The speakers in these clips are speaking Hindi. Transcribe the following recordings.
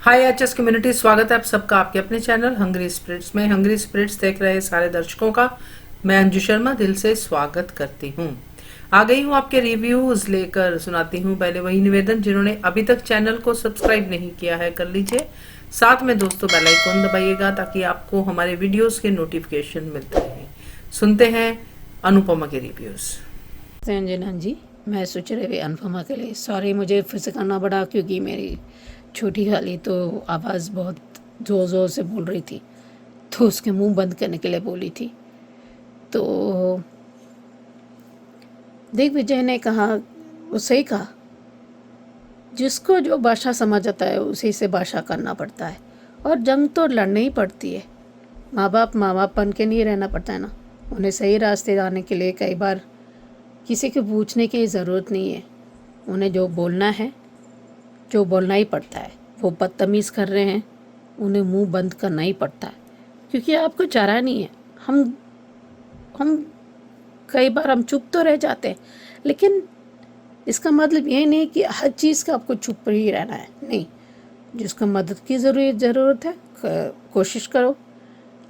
हाय एचएस कम्युनिटी, स्वागत है आप सबका आपके अपने चैनल हंग्री स्पिरिट्स में। हंग्री स्पिरिट्स देख रहे सारे दर्शकों का मैं अंजू शर्मा दिल से स्वागत करती हूँ। आ गई हूँ आपके रिव्यूज लेकर, सुनाती हूँ। पहले वही निवेदन, जिन्होंने अभी तक चैनल को सब्सक्राइब नहीं किया है कर लीजिए। साथ में दोस्तों बेल आइकन दबाइएगा ताकि आपको हमारे वीडियोस के नोटिफिकेशन मिलते रहें। सुनते हैं अनुपमा के रिव्यूज। अंजना जी, मैं सोच रही थी अनुपमा के लिए सॉरी मुझे फिर से करना पड़ा क्योंकि मेरी छोटी खाली तो आवाज़ बहुत ज़ोर ज़ोर से बोल रही थी, तो उसके मुंह बंद करने के लिए बोली थी। तो दिग्विजय ने कहा, वो सही कहा, जिसको जो भाषा समझ आता है उसी से भाषा करना पड़ता है। और जंग तो लड़नी ही पड़ती है। माँ बाप बन के नहीं रहना पड़ता है ना, उन्हें सही रास्ते जाने के लिए कई बार किसी को पूछने की ज़रूरत नहीं है। उन्हें जो बोलना है, जो बोलना ही पड़ता है। वो बदतमीज़ कर रहे हैं, उन्हें मुंह बंद करना ही पड़ता है, क्योंकि आपको चारा नहीं है। हम कई बार हम चुप तो रह जाते हैं, लेकिन इसका मतलब ये नहीं कि हर चीज़ का आपको चुप ही रहना है। नहीं, जिसको मदद की ज़रूरत है कोशिश करो।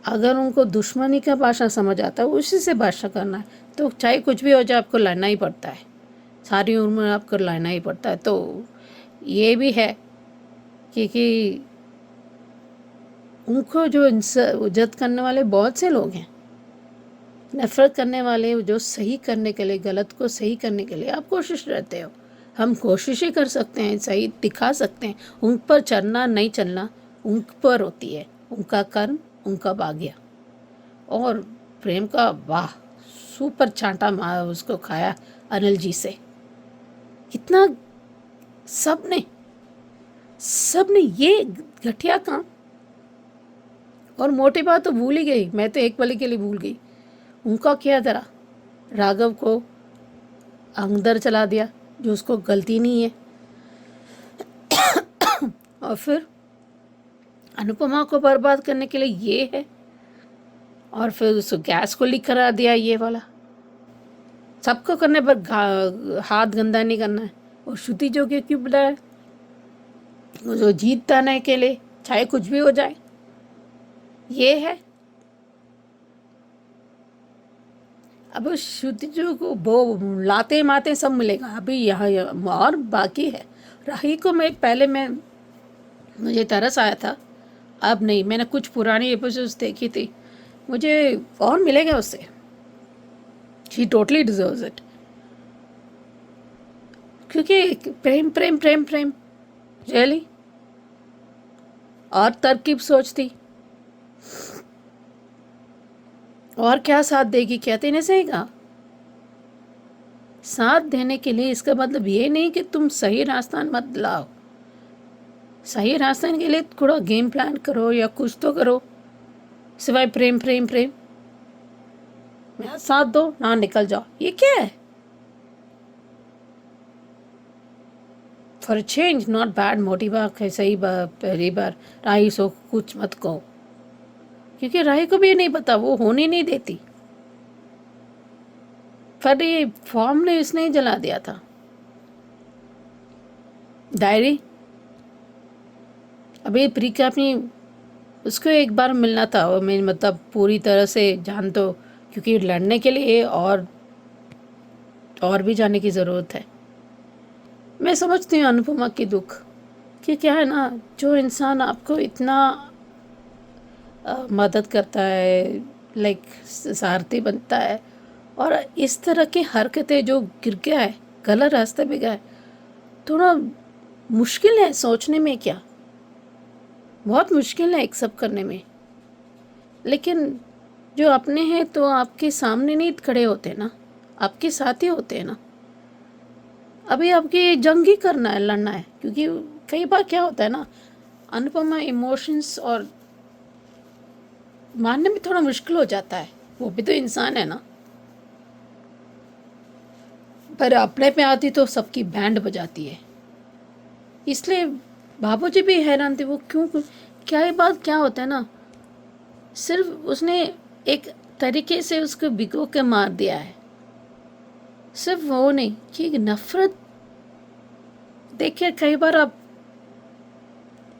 अगर उनको दुश्मनी का भाषा समझ आता है उसी से भाषा करना है, तो चाहे कुछ भी हो जाए आपको लड़ना ही पड़ता है। सारी उम्र में आपको लड़ना ही पड़ता है। तो ये भी है कि उनको जो इज्जत करने वाले बहुत से लोग हैं, नफरत करने वाले जो सही करने के लिए, गलत को सही करने के लिए आप कोशिश रहते हो। हम कोशिशें कर सकते हैं, सही दिखा सकते हैं, उन पर चलना नहीं चलना उन पर होती है, उनका कर्म, उनका भाग्य। और प्रेम का वाह, सुपर छांटा मार उसको खाया अनिल जी से। कितना सबने ये घटिया काम। और मोटी बात तो भूल ही गई, मैं तो एक पल के लिए भूल गई। उनका क्या करा, राघव को अंदर चला दिया, जो उसको गलती नहीं है। और फिर अनुपमा को बर्बाद करने के लिए ये है, और फिर उस गैस को लीक करा दिया ये वाला। सबको करने पर हाथ गंदा नहीं करना है। और श्रुति जो कि क्यों बुलाया, जो जीतने के लिए चाहे कुछ भी हो जाए, ये है। अब श्रुति जो को वो लाते माते सब मिलेगा अभी यहाँ और बाकी है। राही को मैं मुझे तरस आया था, अब नहीं। मैंने कुछ पुरानी एपिसोड्स देखी थी, मुझे और मिलेगा उससे। शी टोटली डिजर्व्स इट, क्योंकि प्रेम प्रेम प्रेम प्रेम रियली। और तरकीब सोचती और क्या साथ देगी, कहते नहीं सही कहा। साथ देने के लिए इसका मतलब ये नहीं कि तुम सही रास्ता मत लाओ। सही रास्ते के लिए थोड़ा गेम प्लान करो या कुछ तो करो, सिवाय प्रेम प्रेम प्रेम। मेरा साथ दो ना निकल जाओ, ये क्या है। फॉर चेंज नॉट बैड मोटिवा है। सही पहली बार राही सो कुछ मत कहो, क्योंकि राही को भी नहीं पता, वो होने नहीं देती। पर ये फॉर्म ने इसने ही जला दिया था डायरी। अभी प्रिका अपनी उसको एक बार मिलना था, वो मैं मतलब पूरी तरह से जान, तो क्योंकि लड़ने के लिए और भी जाने की ज़रूरत है। मैं समझती हूँ अनुपमा की दुख, कि क्या है ना, जो इंसान आपको इतना मदद करता है, लाइक सारथी बनता है, और इस तरह की हरकतें जो गिर गया है, गलत रास्ते पे गया है, थोड़ा मुश्किल है सोचने में। क्या बहुत मुश्किल है एक्सेप्ट करने में। लेकिन जो अपने हैं तो आपके सामने नहीं खड़े होते ना, आपके साथ ही होते हैं ना। अभी आपकी जंग ही करना है, लड़ना है। क्योंकि कई बार क्या होता है ना, अनुपमा इमोशंस और मानने में थोड़ा मुश्किल हो जाता है, वो भी तो इंसान है ना। पर अपने पे आती तो सबकी बैंड बजाती है। इसलिए बाबूजी भी हैरान थे, वो क्यों, क्या ये बात क्या होता है ना। सिर्फ उसने एक तरीके से उसको भिगो के मार दिया है, सिर्फ वो नहीं कि नफरत। देखिए कई बार आप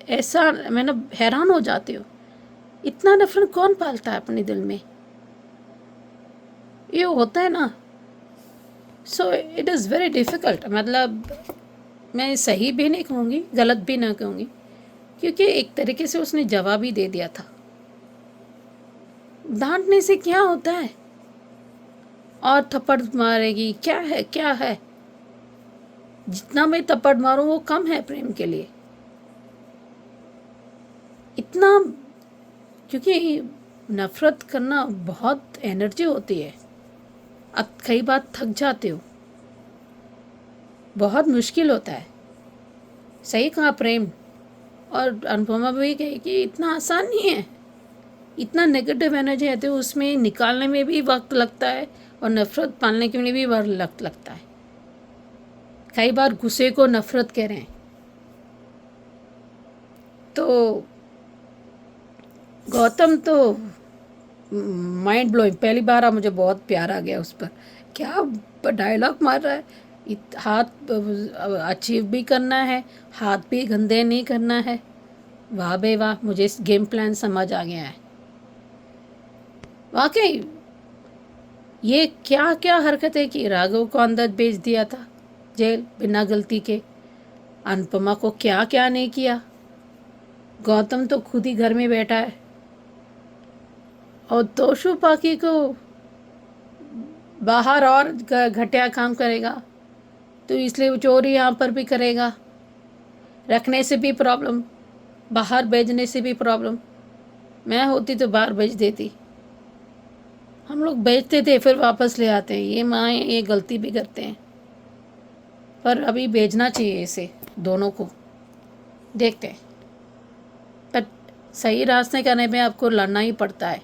ऐसा मैंने हैरान हो जाती हूँ, इतना नफरत कौन पालता है अपने दिल में? ये होता है ना। So it is very difficult. मतलब मैं सही भी नहीं कहूँगी, गलत भी ना कहूँगी, क्योंकि एक तरीके से उसने जवाब ही दे दिया था। डांटने से क्या होता है? और थप्पड़ मारेगी, क्या है क्या है? जितना मैं थप्पड़ मारूं वो कम है प्रेम के लिए। इतना, क्योंकि नफरत करना बहुत एनर्जी होती है। अब कई बार थक जाते हो, बहुत मुश्किल होता है। सही कहा प्रेम, और अनुपमा भी कही कि इतना आसान नहीं है। इतना नेगेटिव एनर्जी आती है, उसमें निकालने में भी वक्त लगता है और नफरत पालने के लिए भी वक्त लगता है। कई बार गुस्से को नफरत कह रहे हैं तो गौतम तो माइंड ब्लोइंग, पहली बार मुझे बहुत प्यार आ गया उस पर। क्या डायलॉग मार रहा है। हाथ अचीव भी करना है, हाथ भी गंदे नहीं करना है। वाह बे वाह, मुझे इस गेम प्लान समझ आ गया है वाकई। ये क्या क्या हरकतें की। राघव को अंदर भेज दिया था जेल बिना गलती के। अनुपमा को क्या क्या नहीं किया। गौतम तो खुद ही घर में बैठा है, और तोशु पाकी को बाहर और घटिया काम करेगा, तो इसलिए वो चोरी यहाँ पर भी करेगा। रखने से भी प्रॉब्लम, बाहर भेजने से भी प्रॉब्लम। मैं होती तो बाहर भेज देती। हम लोग भेजते थे फिर वापस ले आते हैं। ये माँ ये गलती भी करते हैं, पर अभी भेजना चाहिए इसे दोनों को। देखते हैं, पर सही रास्ते करने में आपको लड़ना ही पड़ता है।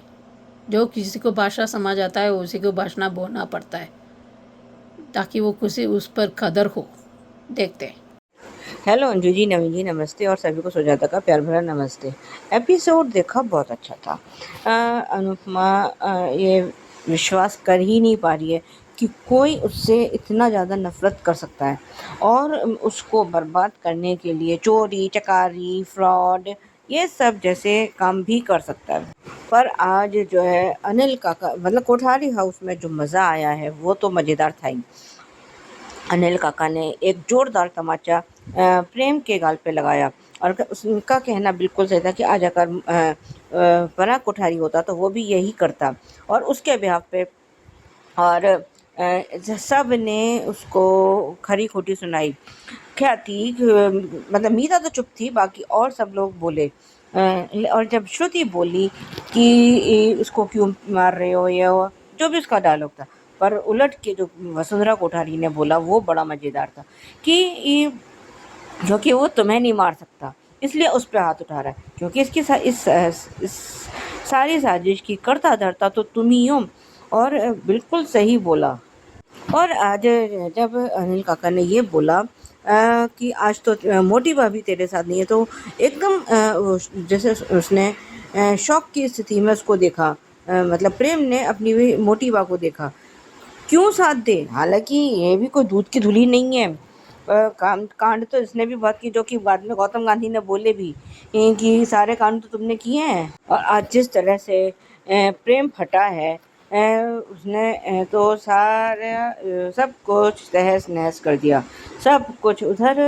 जो किसी को भाषा समझ आता है उसी को भाषा बोलना पड़ता है, ताकि वो किसी उस पर कदर हो। देखते हैं। हेलो अंजू जी, नवीन जी नमस्ते, और सभी को सुजाता का प्यार भरा नमस्ते। एपिसोड देखा, बहुत अच्छा था। अनुपमा ये विश्वास कर ही नहीं पा रही है कि कोई उससे इतना ज़्यादा नफरत कर सकता है और उसको बर्बाद करने के लिए चोरी चकारी फ्रॉड ये सब जैसे काम भी कर सकता है। पर आज जो है अनिल काका मतलब कोठारी हाउस में जो मज़ा आया है वो तो मज़ेदार था ही। अनिल काका ने एक जोरदार तमाचा प्रेम के गाल पे लगाया और उनका कहना बिल्कुल सही था कि आज अगर पराग कोठारी होता तो वो भी यही करता और उसके बिहाफ पे। और सब ने उसको खरी खोटी सुनाई। क्या थी मतलब मीरा तो चुप थी, बाकी और सब लोग बोले। और जब श्रुति बोली कि उसको क्यों मार रहे हो, ये हो, जो भी उसका डायलॉग था, पर उलट के जो वसुंधरा कोठारी ने बोला वो बड़ा मज़ेदार था कि जो कि वो तुम्हें नहीं मार सकता इसलिए उस पर हाथ उठा रहा है, क्योंकि इस सारी साजिश की करता धरता तो तुम ही हो। और बिल्कुल सही बोला। और आज जब अनिल काका ने ये बोला कि आज तो मोटी भाभी तेरे साथ नहीं है, तो एकदम जैसे उसने शौक की स्थिति में उसको देखा। मतलब प्रेम ने अपनी भी मोटी बा को देखा, क्यों साथ दे, हालांकि ये भी कोई दूध की धुली नहीं है। कांड तो इसने भी बहुत की, जो कि बाद में गौतम गांधी ने बोले भी कि सारे कांड तो तुमने किए हैं। और आज जिस तरह से प्रेम फटा है, उसने तो सारा सब कुछ तहस नहस कर दिया। सब कुछ उधर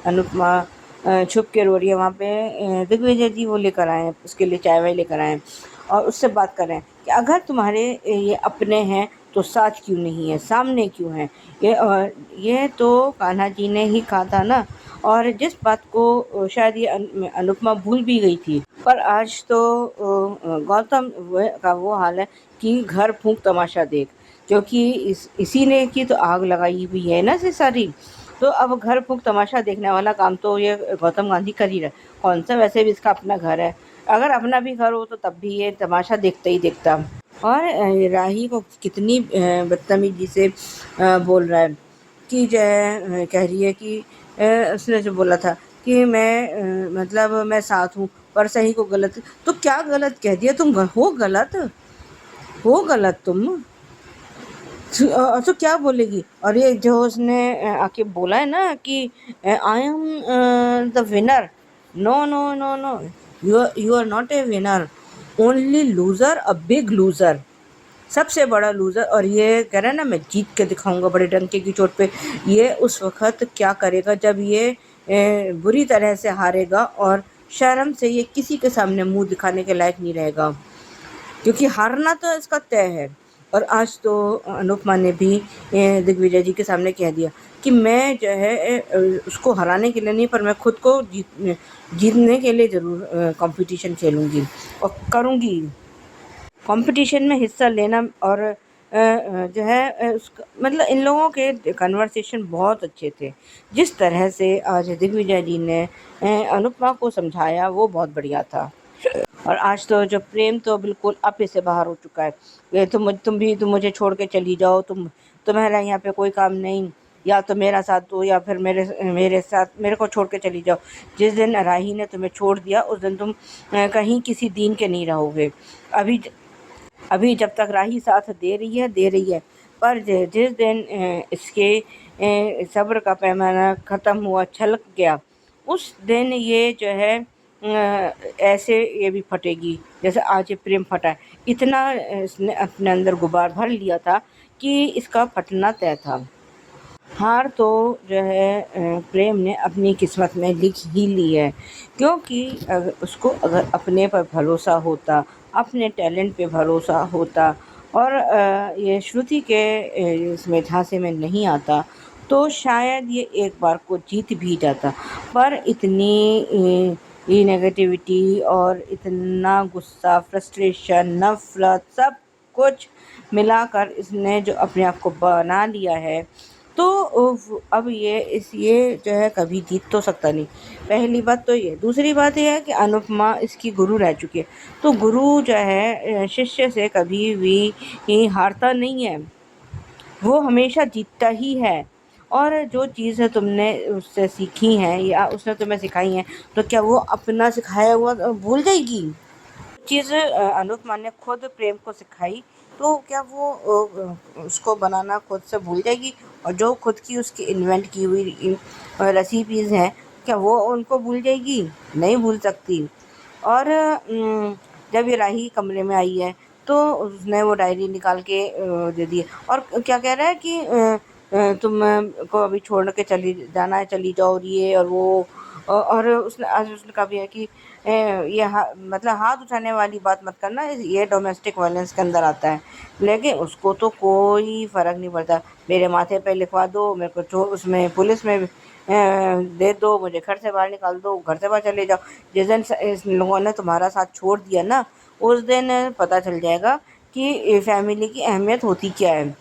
अनुपमा छुप के रो रही है, वहाँ पे दिग्विजय जी वो लेकर आए, उसके लिए चाय वाय लेकर आए और उससे बात कर रहे हैं कि अगर तुम्हारे ये अपने हैं तो साथ क्यों नहीं है, सामने क्यों है। ये तो कान्हा जी ने ही कहा था ना। और जिस बात को शायद ये अनुपमा भूल भी गई थी, पर आज तो गौतम का वो हाल है कि घर फूंक तमाशा देख, क्योंकि इसी ने की तो आग लगाई हुई है ना से सारी। तो अब घर फूंक तमाशा देखने वाला काम तो ये गौतम गांधी कर ही रहा है। कौन सा, वैसे भी इसका अपना घर है, अगर अपना भी घर हो तो तब भी ये तमाशा देखता ही देखता। और राही को कितनी बदतमीजी से बोल रहा है कि जय कह रही है कि उसने जो बोला था कि मैं मतलब मैं साथ हूँ, पर सही को गलत, तो क्या गलत कह दिया तुम, हो गलत तुम। तो क्या बोलेगी। और ये जो उसने आके बोला है ना कि I am the winner, no no no no, you are not a winner, only loser, a big loser, सबसे बड़ा लूजर। और ये कह रहा है ना मैं जीत के दिखाऊंगा बड़े डंके की चोट पे, ये उस वक्त क्या करेगा जब ये बुरी तरह से हारेगा और शर्म से ये किसी के सामने मुंह दिखाने के लायक नहीं रहेगा, क्योंकि हारना तो इसका तय है। और आज तो अनुपमा ने भी दिग्विजय जी के सामने कह दिया कि मैं जो है उसको हराने के लिए नहीं, पर मैं खुद को जीतने के लिए ज़रूर कंपटीशन खेलूँगी और करूँगी। कंपटीशन में हिस्सा लेना और जो है उसका मतलब इन लोगों के कन्वर्सेशन बहुत अच्छे थे। जिस तरह से आज दिग्विजय जी ने अनुपमा को समझाया वो बहुत बढ़िया था। और आज तो जो प्रेम तो बिल्कुल आपे से बाहर हो चुका है। ये तुम मुझे छोड़ के चली जाओ, तुम्हारा यहाँ पे कोई काम नहीं, या तो मेरा साथ दो या फिर मेरे साथ मेरे को छोड़ के चली जाओ। जिस दिन राही ने तुम्हें छोड़ दिया उस दिन तुम कहीं किसी दिन के नहीं रहोगे। अभी जब तक राही साथ दे रही है, पर जिस दिन इसके सब्र का पैमाना ख़त्म हुआ, छलक गया, उस दिन ये जो है ऐसे ये भी फटेगी जैसे आज ये प्रेम फटा है। इतना इसने अपने अंदर गुबार भर लिया था कि इसका फटना तय था। हार तो जो है प्रेम ने अपनी किस्मत में लिख ही ली है, क्योंकि उसको अगर अपने पर भरोसा होता, अपने टैलेंट पे भरोसा होता और ये श्रुति के इसमें झांसे में नहीं आता तो शायद ये एक बार को जीत भी जाता। पर इतनी ये नेगेटिविटी और इतना गुस्सा, फ्रस्ट्रेशन, नफ़रत सब कुछ मिलाकर इसने जो अपने आप को बना लिया है, तो अब ये जो है कभी जीत तो सकता नहीं। पहली बात तो ये। दूसरी बात ये है कि अनुपमा इसकी गुरु रह चुकी है, तो गुरु जो है शिष्य से कभी भी हारता नहीं है, वो हमेशा जीतता ही है। और जो चीज़ें तुमने उससे सीखी हैं या उसने तुम्हें सिखाई हैं, तो क्या वो अपना सिखाया हुआ भूल जाएगी? चीज़ अनुपमा ने खुद प्रेम को सिखाई, तो क्या वो उसको बनाना खुद से भूल जाएगी? और जो खुद की उसकी इन्वेंट की हुई रेसिपीज़ हैं, क्या वो उनको भूल जाएगी? नहीं भूल सकती। और जब ये राही कमरे में आई है तो उसने वो डायरी निकाल के दे दी और क्या कह रहा है कि तुम को अभी छोड़ के चली जाना है, चली जाओ, और ये और वो। और उसने आज उसने कहा भी है कि ये मतलब हाथ उठाने वाली बात मत करना, ये डोमेस्टिक वायलेंस के अंदर आता है। लेकिन उसको तो कोई फ़र्क नहीं पड़ता, मेरे माथे पे लिखवा दो, मेरे को उसमें पुलिस में दे दो, मुझे घर से बाहर निकाल दो, घर से बाहर चले जाओ। जिस दिन इस लोगों ने तुम्हारा साथ छोड़ दिया ना, उस दिन पता चल जाएगा कि फैमिली की अहमियत होती क्या है।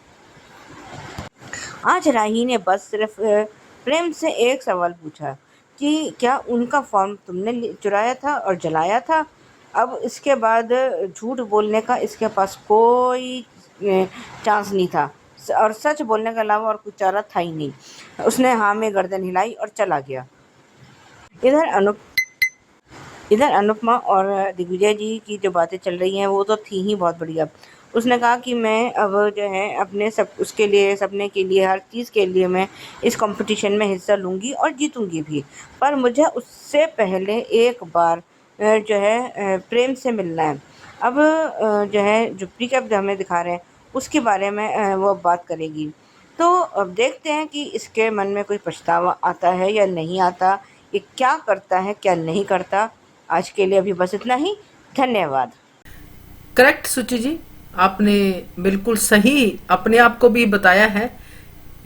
आज राही ने बस सिर्फ प्रेम से एक सवाल पूछा कि क्या उनका फॉर्म तुमने चुराया था और जलाया था? अब इसके बाद झूठ बोलने का इसके पास कोई चांस नहीं था और सच बोलने के अलावा और कुछ चारा था ही नहीं। उसने हाँ में गर्दन हिलाई और चला गया। इधर अनुपमा और दिग्विजय जी की जो बातें चल रही हैं वो तो थी ही बहुत बढ़िया। उसने कहा कि मैं अब जो है अपने उसके लिए, सपने के लिए, हर चीज़ के लिए मैं इस कंपटीशन में हिस्सा लूँगी और जीतूँगी भी, पर मुझे उससे पहले एक बार जो है प्रेम से मिलना है। अब जो है जो प्रीकैप जो हमें दिखा रहे हैं उसके बारे में वो बात करेगी। तो अब देखते हैं कि इसके मन में कोई पछतावा आता है या नहीं आता, ये क्या करता है क्या नहीं करता। आज के लिए अभी बस इतना ही। धन्यवाद। करेक्ट सुचि जी, आपने बिल्कुल सही अपने आप को भी बताया है।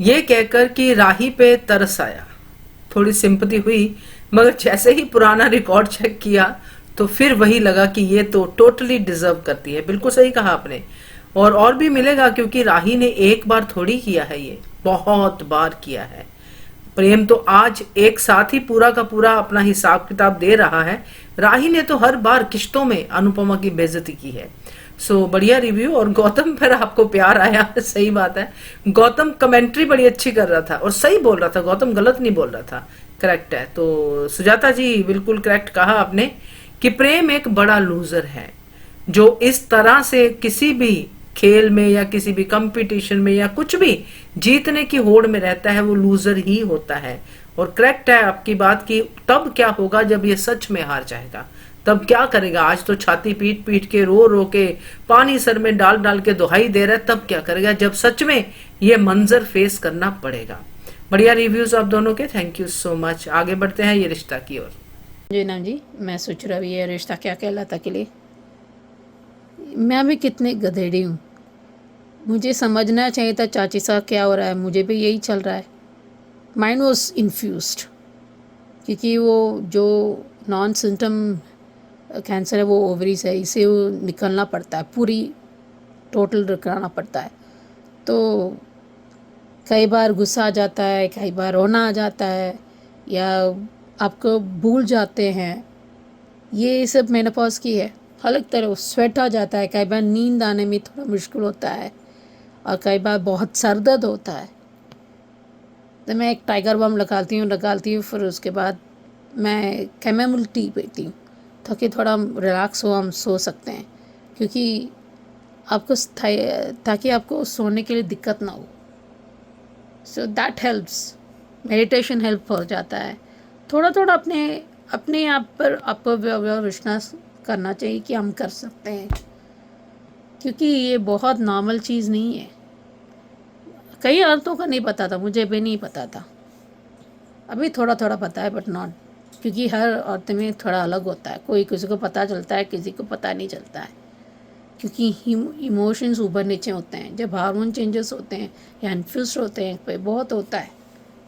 ये कहकर कि राही पे तरस आया, थोड़ी सिंपैथी हुई, मगर जैसे ही पुराना रिकॉर्ड चेक किया तो फिर वही लगा कि ये तो टोटली डिजर्व करती है। बिल्कुल सही कहा आपने। और भी मिलेगा, क्योंकि राही ने एक बार थोड़ी किया है, ये बहुत बार किया है। प्रेम तो आज एक साथ ही पूरा का पूरा अपना हिसाब किताब दे रहा है। राही ने तो हर बार किश्तों में अनुपमा की बेइज्जती की है। सो बढ़िया रिव्यू। और गौतम पर आपको प्यार आया, सही बात है। गौतम कमेंट्री बड़ी अच्छी कर रहा था और सही बोल रहा था, गौतम गलत नहीं बोल रहा था, करेक्ट है। तो सुजाता जी बिल्कुल करेक्ट कहा आपने कि प्रेम एक बड़ा लूजर है, जो इस तरह से किसी भी खेल में या किसी भी कंपटीशन में या कुछ भी जीतने की होड़ में रहता है, वो लूजर ही होता है। और करेक्ट है आपकी बात कि तब क्या होगा जब ये सच में हार जाएगा, तब क्या करेगा। आज तो छाती पीट पीट के रो रो के पानी सर में डाल डाल के दुहाई दे रहा है, तब क्या करेगा जब सच में ये मंजर फेस करना पड़ेगा। बढ़िया रिव्यूज आप दोनों के, थैंक यू सो मच। आगे बढ़ते हैं ये रिश्ता की ओर। जी ना जी, मैं सोच रहा भी ये रिश्ता क्या कहलाता के लिए। मैं भी कितनी गधेड़ी हूँ, मुझे समझना चाहिए था चाची साहब क्या हो रहा है, मुझे भी यही चल रहा है। माइंड वॉज इन्फ्यूज्ड, क्योंकि वो जो नॉन सिम्टम कैंसर है वो ओवरीज है, इसे वो निकलना पड़ता है, पूरी टोटल कराना पड़ता है। तो कई बार गुस्सा आ जाता है, कई बार रोना आ जाता है, या आपको भूल जाते हैं, ये सब मेनोपॉज की है। अलग तरह स्वेट आ जाता है, कई बार नींद आने में थोड़ा मुश्किल होता है, और कई बार बहुत सर दर्द होता है। तो मैं एक टाइगर बम लगाती हूँ, फिर उसके बाद मैं कैमोमिल टी पीती हूँ ताकि थोड़ा रिलैक्स हो, हम सो सकते हैं, क्योंकि आपको ताकि आपको सोने के लिए दिक्कत ना हो। So that helps, meditation help हो जाता है। थोड़ा थोड़ा अपने आप पर आपको विश्वास करना चाहिए कि हम कर सकते हैं, क्योंकि ये बहुत नॉर्मल चीज़ नहीं है। कई औरतों का नहीं पता था, मुझे भी नहीं पता था, अभी थोड़ा थोड़ा पता है, बट नॉट, क्योंकि हर औरत में थोड़ा अलग होता है। कोई किसी को पता चलता है, किसी को पता नहीं चलता है, क्योंकि इमोशंस ऊपर नीचे होते हैं। जब हार्मोन चेंजेस होते हैं या इन्फ्यूज होते हैं, कोई बहुत होता है,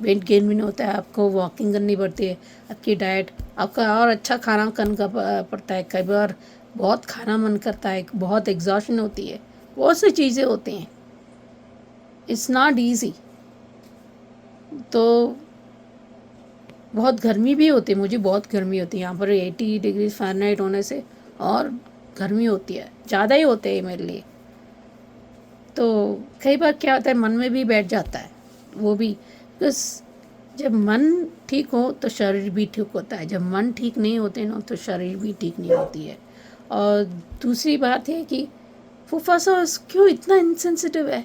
वेट गेन भी नहीं होता है, आपको वॉकिंग करनी पड़ती है, आपकी डाइट, आपका और अच्छा खाना करना पड़ता है, कई बार बहुत खाना मन करता है, बहुत एग्जॉशन होती है, बहुत सी चीज़ें होती हैं। It's not easy. तो बहुत गर्मी भी होती है, मुझे बहुत गर्मी होती है यहाँ पर, 80 डिग्री फ़ारेनहाइट होने से और गर्मी होती है, ज़्यादा ही होते हैं मेरे लिए। तो कई बार क्या होता है, मन में भी बैठ जाता है वो भी, बस जब मन ठीक हो तो शरीर भी ठीक होता है, जब मन ठीक नहीं होते ना तो शरीर भी ठीक नहीं होती है। और दूसरी बात है कि फूफासा क्यों इतना इंसेंसिटिव है,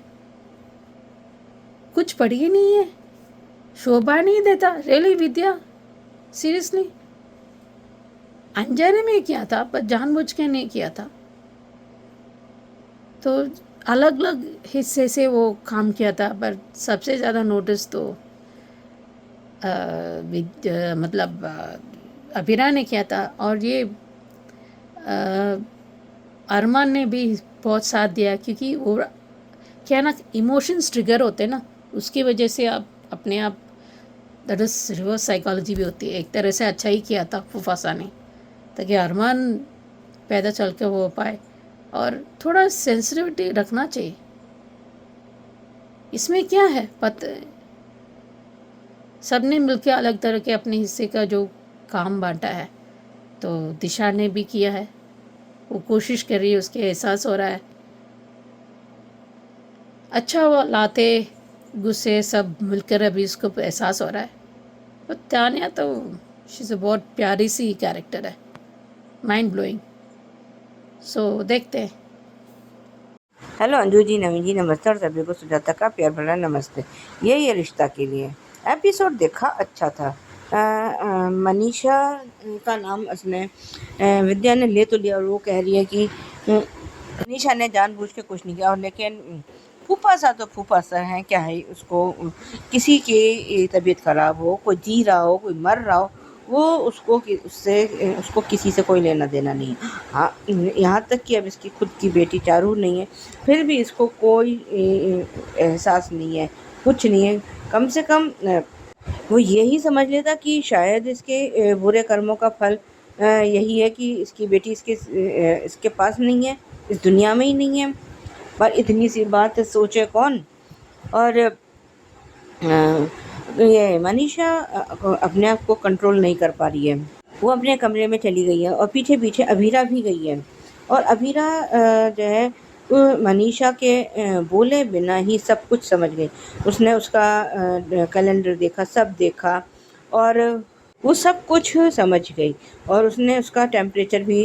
कुछ पढ़ी ही नहीं है, शोभा नहीं देता। रियली विद्या, सीरियसली, अनजाने में किया था पर जानबूझ के नहीं किया था। तो अलग अलग हिस्से से वो काम किया था, पर सबसे ज़्यादा नोटिस तो अभिरा ने किया था। और ये अरमान ने भी बहुत साथ दिया, क्योंकि वो क्या ना, इमोशंस ट्रिगर होते हैं ना, उसकी वजह से आप अपने आप, दैट इज़ रिवर्स साइकोलॉजी भी होती है। एक तरह से अच्छा ही किया था फुफासा ने, ताकि अरमान पैदा चल के हो पाए। और थोड़ा सेंसिटिविटी रखना चाहिए, इसमें क्या है पता, सब ने मिलकर अलग तरह के अपने हिस्से का जो काम बांटा है। तो दिशा ने भी किया है, वो कोशिश कर रही है, उसके एहसास हो रहा है। अच्छा, वो लाते गुस्से सब मिलकर अभी इसको एहसास हो रहा है। और तानिया तो शी से बहुत प्यारी सी कैरेक्टर है, माइंड ब्लोइंग। सो देखते हैं। हेलो अंजू जी, नवीन जी, नमस्ते, और सभी को सुजाता का प्यार भरा नमस्ते। ये रिश्ता के लिए एपिसोड देखा, अच्छा था। मनीषा का नाम उसने विद्या ने ले तो लिया, और वो कह रही है कि मनीषा ने जानबूझ के कुछ नहीं किया, और लेकिन फूफासा तो फूफासा है, क्या है उसको, किसी की तबीयत खराब हो, कोई जी रहा हो, कोई मर रहा हो, वो उसको किसी से कोई लेना देना नहीं है। हाँ, यहाँ तक कि अब इसकी खुद की बेटी चारू नहीं है, फिर भी इसको कोई एहसास नहीं है, कुछ नहीं है। कम से कम वो यही समझ लेता कि शायद इसके बुरे कर्मों का फल यही है कि इसकी बेटी इसके पास नहीं है, इस दुनिया में ही नहीं है। पर इतनी सी बात सोचे कौन। और ये मनीषा अपने आप को कंट्रोल नहीं कर पा रही है, वो अपने कमरे में चली गई है, और पीछे पीछे अभीरा भी गई है। और अभीरा जो है मनीषा के बोले बिना ही सब कुछ समझ गई। उसने उसका कैलेंडर देखा, सब देखा, और वो सब कुछ समझ गई। और उसने उसका टेम्परेचर भी,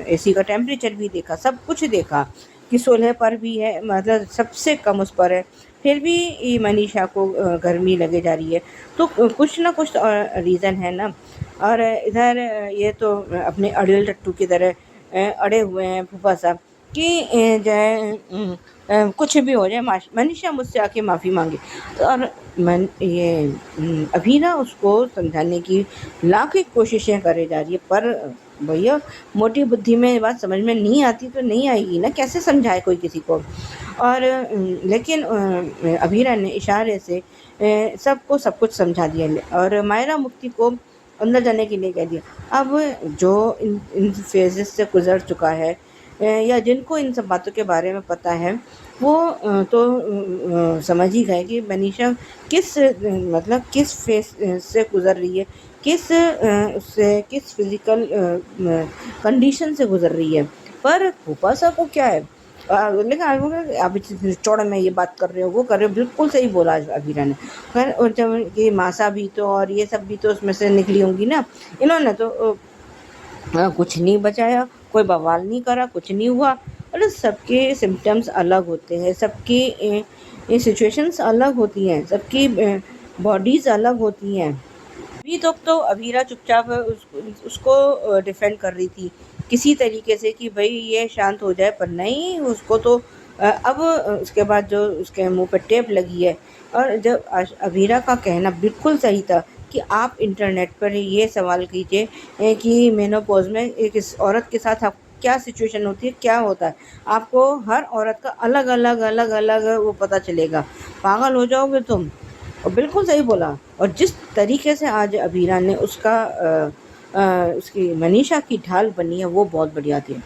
एसी का टेम्परेचर भी देखा, सब कुछ देखा कि 16 पर भी है, मतलब सबसे कम उस पर है। फिर भी ये मनीषा को गर्मी लगे जा रही है। तो कुछ ना कुछ तो रीज़न है ना। और इधर ये तो अपने अड़ियल टट्टू की तरह अड़े हुए हैं फूफा साहब कि जो है कुछ भी हो जाए मनीषा मुझसे आके माफ़ी मांगे। तो और अभी ना उसको समझाने की लाख कोशिशें करे जा रही है, पर भैया मोटी बुद्धि में बात समझ में नहीं आती तो नहीं आएगी ना, कैसे समझाए कोई किसी को। और लेकिन अभीरा ने इशारे से सबको सब कुछ समझा दिया और मायरा मुफ्ती को अंदर जाने के लिए कह दिया। अब जो इन फेजेस से गुजर चुका है या जिनको इन सब बातों के बारे में पता है वो तो समझ ही गए कि मनीषा मतलब किस फेस से गुजर रही है, किस फिजिकल कंडीशन से गुजर रही है। पर फूफा साहब को क्या है, लेकिन आप चौड़ में ये बात कर रहे हो, वो कर रहे हो, बिल्कुल सही बोला अभीरा ने। खैर और जब ये मासा भी तो और ये सब भी तो उसमें से निकली होंगी ना, इन्होंने तो कुछ नहीं बचाया, कोई बवाल नहीं करा, कुछ नहीं हुआ। मतलब सबके सिम्टम्स अलग होते हैं, सबकी सिचुएशंस अलग होती हैं, सबकी बॉडीज़ अलग होती हैं। अभी तक तो अभीरा चुपचाप उसको डिफेंड कर रही थी किसी तरीके से कि भाई ये शांत हो जाए, पर नहीं, उसको तो अब उसके बाद जो उसके मुंह पे टेप लगी है। और जब अभीरा का कहना बिल्कुल सही था कि आप इंटरनेट पर ये सवाल कीजिए कि मेनोपॉज में एक इस औरत के साथ आप क्या सिचुएशन होती है, क्या होता है, आपको हर औरत का अलग अलग वो पता चलेगा, पागल हो जाओगे तुम। और बिल्कुल सही बोला। और जिस तरीके से आज अभीरा ने उसकी मनीषा की ढाल बनी है वो बहुत बढ़िया थी।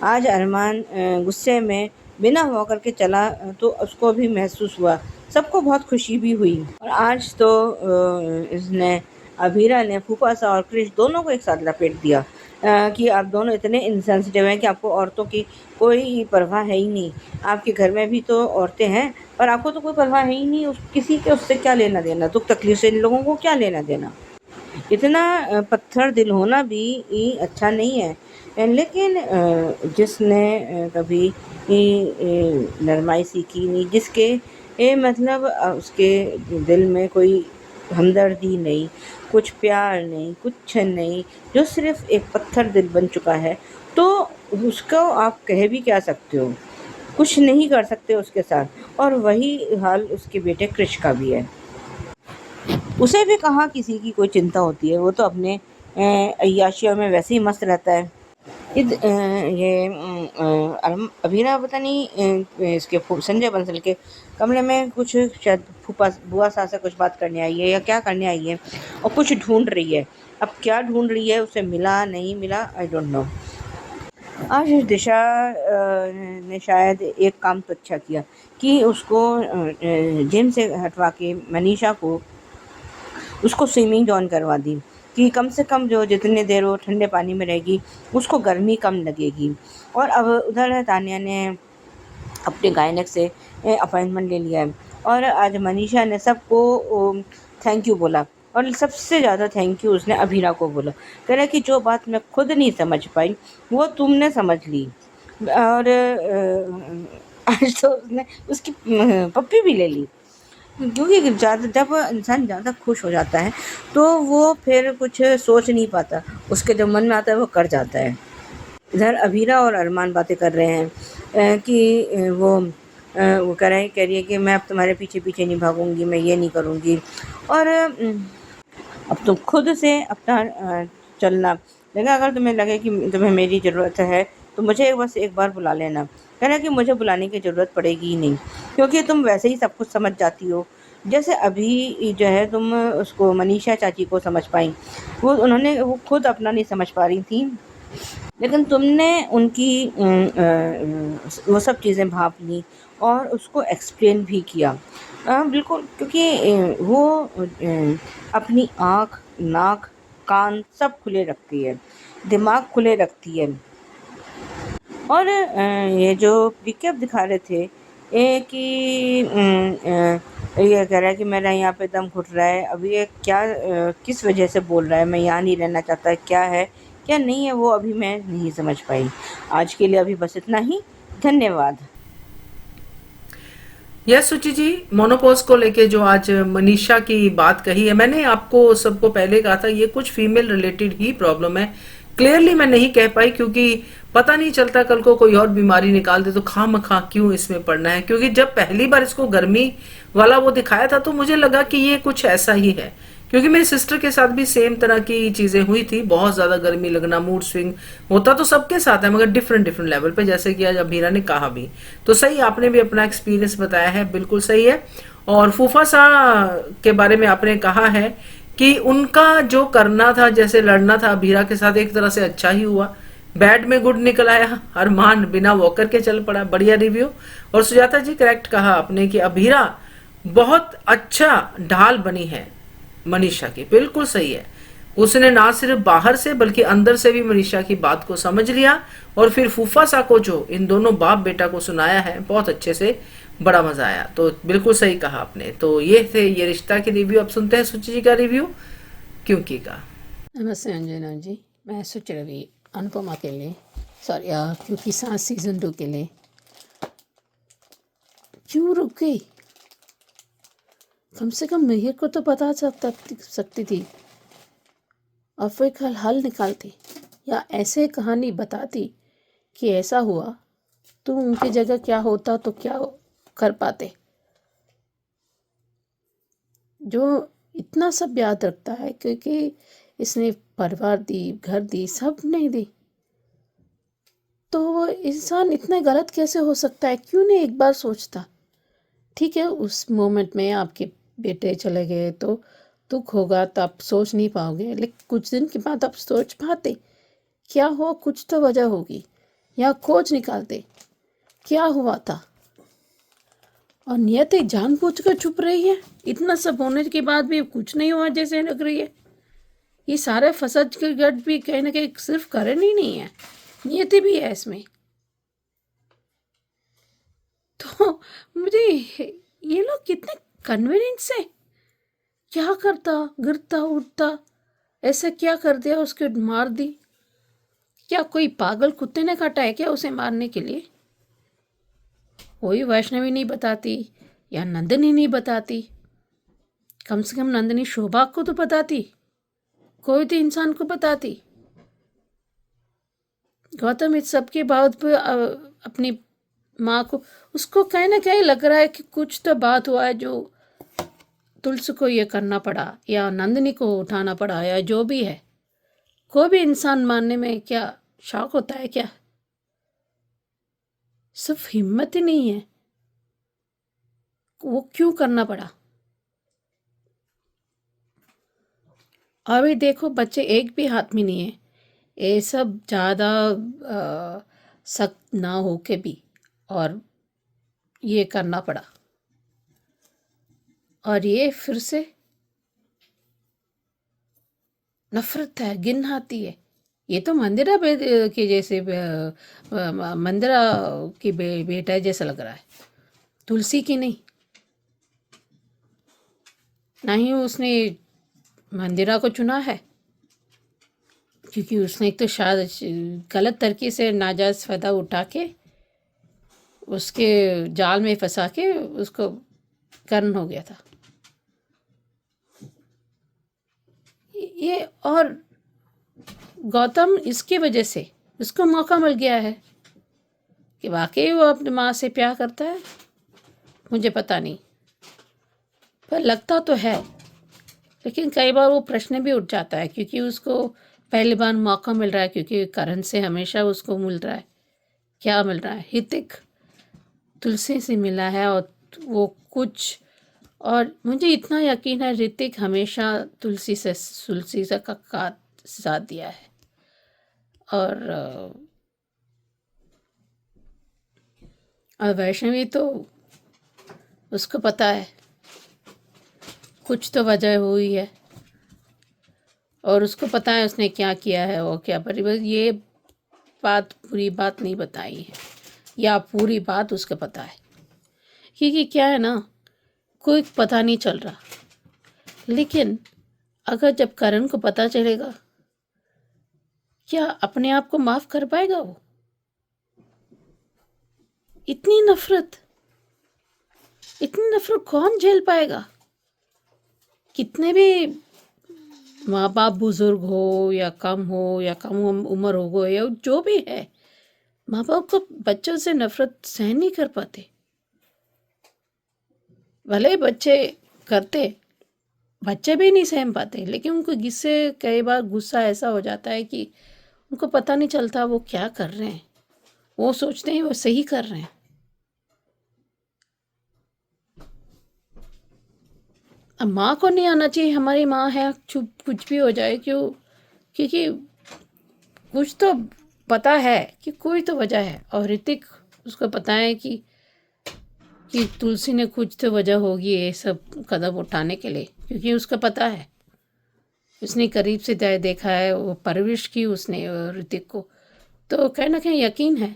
आज अरमान गुस्से में बिना हुआ करके चला तो उसको भी महसूस हुआ, सबको बहुत खुशी भी हुई। और आज तो इसने अभीरा ने फूफा सा और क्रिश दोनों को एक साथ लपेट दिया कि आप दोनों इतने इनसेंसिटिव हैं कि आपको औरतों की कोई परवाह है ही नहीं। आपके घर में भी तो औरतें हैं, पर आपको तो कोई परवाह है ही नहीं, किसी के उससे क्या लेना देना, दुख तकलीफ से इन लोगों को क्या लेना देना। इतना पत्थर दिल होना भी अच्छा नहीं है। लेकिन जिसने कभी नरमाई सीखी नहीं, जिसके मतलब उसके दिल में कोई हमदर्दी नहीं, कुछ प्यार नहीं, कुछ नहीं, जो सिर्फ एक पत्थर दिल बन चुका है, तो उसको आप कह भी क्या सकते हो, कुछ नहीं कर सकते उसके साथ। और वही हाल उसके बेटे क्रिश का भी है। उसे भी कहाँ किसी की कोई चिंता होती है, वो तो अपने अय्याशियों में वैसे ही मस्त रहता है। अभीरा पता नहीं इसके संजय बंसल के कमरे में कुछ शायद बुआ सास से कुछ बात करने आई है या क्या करने आई है, और कुछ ढूंढ रही है। अब क्या ढूंढ रही है, उसे मिला नहीं मिला, आई डोंट नो। आज दिशा ने शायद एक काम तो अच्छा किया कि उसको जिम से हटवा के मनीषा को उसको स्विमिंग जॉइन करवा दी कि कम से कम जो जितने देर वो ठंडे पानी में रहेगी उसको गर्मी कम लगेगी। और अब उधर तानिया ने अपने गायनक से अपॉइंटमेंट ले लिया है। और आज मनीषा ने सबको थैंक यू बोला, और सबसे ज़्यादा थैंक यू उसने अभीरा को बोला। कह रहा कि जो बात मैं खुद नहीं समझ पाई वो तुमने समझ ली। और आज तो उसने उसकी पप्पी भी ले ली, क्योंकि जब इंसान ज़्यादा खुश हो जाता है तो वो फिर कुछ सोच नहीं पाता, उसके जब मन में आता है वो कर जाता है। इधर अभीरा और अरमान बातें कर रहे हैं कि वो कह रही है कि मैं अब तुम्हारे पीछे पीछे नहीं भागूंगी, मैं ये नहीं करूँगी, और अब तुम खुद से अपना चलना लगा। अगर तुम्हें लगे कि तुम्हें मेरी ज़रूरत है तो मुझे बस एक बार बुला लेना। कह रहा कि मुझे बुलाने की ज़रूरत पड़ेगी ही नहीं, क्योंकि तुम वैसे ही सब कुछ समझ जाती हो। जैसे अभी जो है तुम उसको मनीषा चाची को समझ पाई, वो खुद अपना नहीं समझ पा रही थी, लेकिन तुमने उनकी वो सब चीज़ें भाप ली और उसको एक्सप्लेन भी किया। बिल्कुल, क्योंकि वो अपनी आँख, नाक, कान सब खुले रखती है, दिमाग खुले रखती है। और ये जो रिकैप दिखा रहे थे कि ये कह रहा है कि मेरा यहाँ पे दम घुट रहा है, अभी ये क्या किस वजह से बोल रहा है, मैं यहाँ नहीं रहना चाहता, क्या है क्या नहीं है, वो अभी मैं नहीं समझ पाई। आज के लिए अभी बस इतना ही, धन्यवाद। यस सुचि जी, मोनोपोज को लेके जो आज मनीषा की बात कही है, मैंने आपको सबको पहले कहा था ये कुछ फीमेल रिलेटेड ही प्रॉब्लम है। क्लियरली मैं नहीं कह पाई क्योंकि पता नहीं चलता कल को कोई और बीमारी निकाल दे तो खामखा क्यों इसमें पड़ना है। क्योंकि जब पहली बार इसको गर्मी वाला वो दिखाया था तो मुझे लगा कि ये कुछ ऐसा ही है, क्योंकि मेरी सिस्टर के साथ भी सेम तरह की चीजें हुई थी। बहुत ज्यादा गर्मी लगना, मूड स्विंग होता तो सबके साथ है मगर डिफरेंट डिफरेंट लेवल पे, जैसे कि आज अभीरा ने कहा भी। तो सही, आपने भी अपना एक्सपीरियंस बताया है, बिल्कुल सही है। और फूफा सा के बारे में आपने कहा है कि उनका जो करना था, जैसे लड़ना था अभीरा के साथ, एक तरह से अच्छा ही हुआ। बैड में गुड निकल आया, अरमान बिना वॉकर के चल पड़ा। बढ़िया रिव्यू। और सुजाता जी, करेक्ट कहा आपने कि अभीरा बहुत अच्छा ढाल बनी है मनीषा की, बिल्कुल सही है। उसने ना सिर्फ बाहर से बल्कि अंदर से भी मनीषा की बात को समझ लिया, और फिर फूफा सा को जो इन दोनों बाप बेटा को सुनाया है बहुत अच्छे से, बड़ा मजा आया। तो बिल्कुल सही कहा आपने। तो ये थे ये रिश्ता के रिव्यू। अब सुनते हैं सुचि जी का रिव्यू क्योंकि का। नमस्ते अंजना जी, मैं सोच रही अनुपमा के लिए, सॉरी क्योंकि सांस सीजन 2 के लिए क्यों रुक गई। कम से कम मेहर को तो बता सकती थी और फिर कल हल निकालती, या ऐसे कहानी बताती कि ऐसा हुआ तो उनकी जगह क्या होता तो क्या कर पाते। जो इतना सब याद रखता है क्योंकि इसने परिवार दी, घर दी, सब नहीं दी, तो वो इंसान इतना गलत कैसे हो सकता है। क्यों नहीं एक बार सोचता। ठीक है, उस मोमेंट में आपके बेटे चले गए तो दुख होगा, तो आप सोच नहीं पाओगे, लेकिन कुछ दिन के बाद आप सोच पाते क्या हुआ, कुछ तो वजह होगी, या खोज निकालते क्या हुआ था। और नियति जानबूझकर छुप रही है, इतना सब होने के बाद भी कुछ नहीं हुआ जैसे लग रही है। ये सारे फसद के गट भी कहीं ना कहीं सिर्फ करण ही नहीं है, नियति भी है इसमें। तो मुझे ये लोग कितने कन्वीनियंस से क्या करता, गिरता उठता, ऐसा क्या कर दिया उसके मार दी। क्या कोई पागल कुत्ते ने काटा है क्या उसे मारने के लिए। कोई वैष्णवी नहीं बताती या नंदिनी नहीं बताती, कम से कम नंदिनी शोभा को तो बताती, कोई तो इंसान को बताती। गौतम इस सब के बावजूद अपनी माँ को, उसको कहीं ना कहीं लग रहा है कि कुछ तो बात हुआ है जो तुलसी को ये करना पड़ा या नंदिनी को उठाना पड़ा या जो भी है। कोई भी इंसान मानने में क्या शौक होता है क्या। सिर्फ हिम्मत ही नहीं है, वो क्यों करना पड़ा। अभी देखो बच्चे एक भी हाथ में नहीं है, ये सब ज़्यादा सख्त ना हो के भी और ये करना पड़ा। और ये फिर से नफरत है, गिन आती है। ये तो मंदिरा के जैसे मंदिरा की बेटा जैसा लग रहा है, तुलसी की नहीं। ना ही उसने मंदिरा को चुना है, क्योंकि उसने एक तो शायद गलत तरीके से नाजायज़ फ़ायदा उठा के उसके जाल में फंसा के उसको कर्ण हो गया था ये। और गौतम इसकी वजह से उसको मौका मिल गया है कि वाकई वो अपनी माँ से प्यार करता है। मुझे पता नहीं, पर लगता तो है। लेकिन कई बार वो प्रश्न भी उठ जाता है क्योंकि उसको पहली बार मौका मिल रहा है, क्योंकि करण से हमेशा उसको मिल रहा है। क्या मिल रहा है, हितिक तुलसी से मिला है और वो कुछ, और मुझे इतना यकीन है ऋतिक हमेशा तुलसी से का साथ दिया है। और वैष्णवी तो उसको पता है कुछ तो वजह हुई है, और उसको पता है उसने क्या किया है वो क्या, पर बस ये बात पूरी बात नहीं बताई है, या पूरी बात उसको पता है। क्योंकि क्या है ना, कोई पता नहीं चल रहा, लेकिन अगर जब करण को पता चलेगा, क्या अपने आप को माफ कर पाएगा वो। इतनी नफरत, इतनी नफरत कौन झेल पाएगा? कितने भी माँ बाप बुजुर्ग हो या कम उम्र हो गए या जो भी है, माँ बाप को बच्चों से नफरत सहन नहीं कर पाते। भले ही बच्चे भी नहीं सहन पाते, लेकिन उनको कई बार गुस्सा ऐसा हो जाता है कि उनको पता नहीं चलता वो क्या कर रहे हैं। वो सोचते हैं वो सही कर रहे हैं। अब माँ को नहीं आना चाहिए, हमारी माँ है, चुप कुछ भी हो जाए, क्योंकि कुछ तो पता है कि कोई तो वजह है। और ऋतिक, उसको पता है कि तुलसी ने कुछ तो वजह होगी ये सब कदम उठाने के लिए, क्योंकि उसको पता है, उसने करीब से देखा है, वो परवरिश की उसने ऋतिक को। तो कहीं ना कहीं यकीन है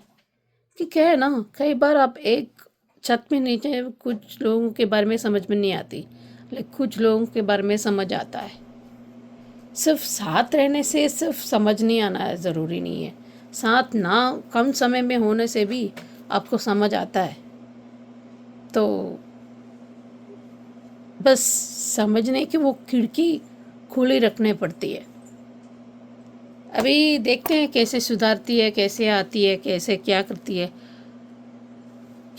कि क्या है ना, कई बार आप एक छत में नीचे कुछ लोगों के बारे में समझ में नहीं आती, लेकिन कुछ लोगों के बारे में समझ आता है। सिर्फ साथ रहने से सिर्फ समझ नहीं आना ज़रूरी नहीं है, साथ ना कम समय में होने से भी आपको समझ आता है। तो बस समझने की वो खिड़की खुली रखने पड़ती है। अभी देखते हैं कैसे सुधारती है, कैसे आती है, कैसे क्या करती है,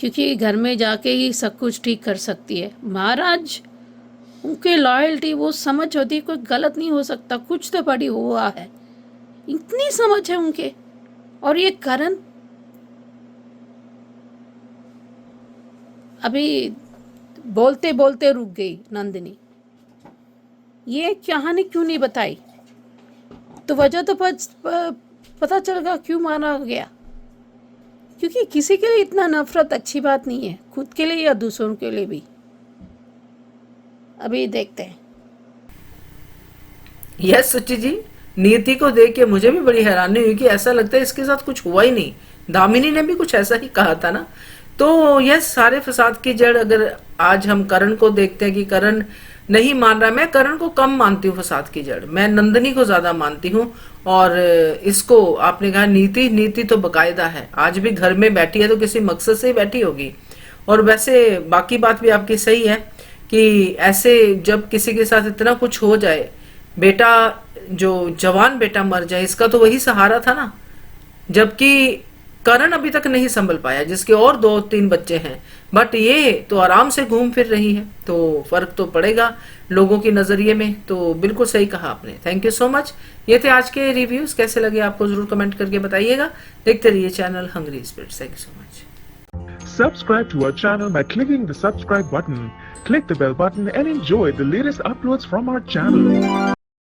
क्योंकि घर में जाके ही सब कुछ ठीक कर सकती है। महाराज, उनके लॉयल्टी, वो समझ होती है, कोई गलत नहीं हो सकता, कुछ तो बड़ी हुआ है, इतनी समझ है उनके। और ये करण अभी बोलते बोलते रुक गई नंदिनी, ये कहानी क्यों नहीं बताई? तो वजह तो पता चलेगा क्यों माना गया, क्योंकि किसी के लिए इतना नफरत अच्छी बात नहीं है, खुद के लिए या दूसरों के लिए भी। अभी देखते हैं। यस सुची जी, नीति को देख के मुझे भी बड़ी हैरानी हुई कि ऐसा लगता है इसके साथ कुछ हुआ ही नहीं। दामिनी ने भी कुछ ऐसा ही कहा था ना। तो यस, सारे फसाद की जड़ अगर आज हम करण को देखते हैं कि करण नहीं मान रहा, मैं करण को कम मानती हूँ फसाद की जड़, मैं नंदिनी को ज्यादा मानती हूँ। और इसको आपने कहा नीति तो बकायदा है, आज भी घर में बैठी है तो किसी मकसद से ही बैठी होगी। और वैसे बाकी बात भी आपकी सही है कि ऐसे जब किसी के साथ इतना कुछ हो जाए, बेटा जो जवान बेटा मर जाए, इसका तो वही सहारा था ना। जबकि करण अभी तक नहीं संभल पाया, जिसके और 2-3 बच्चे हैं, बट ये तो आराम से घूम फिर रही है। तो फर्क तो पड़ेगा लोगों की नजरिए में। तो बिल्कुल सही कहा आपने, थैंक यू सो मच। ये थे आज के रिव्यूज, कैसे लगे आपको जरूर कमेंट करके बताइएगा। देखते रहिए channel hungry spirits. Thank you so much. Subscribe to our channel by clicking the subscribe button. Click the bell button and enjoy the latest uploads from our channel.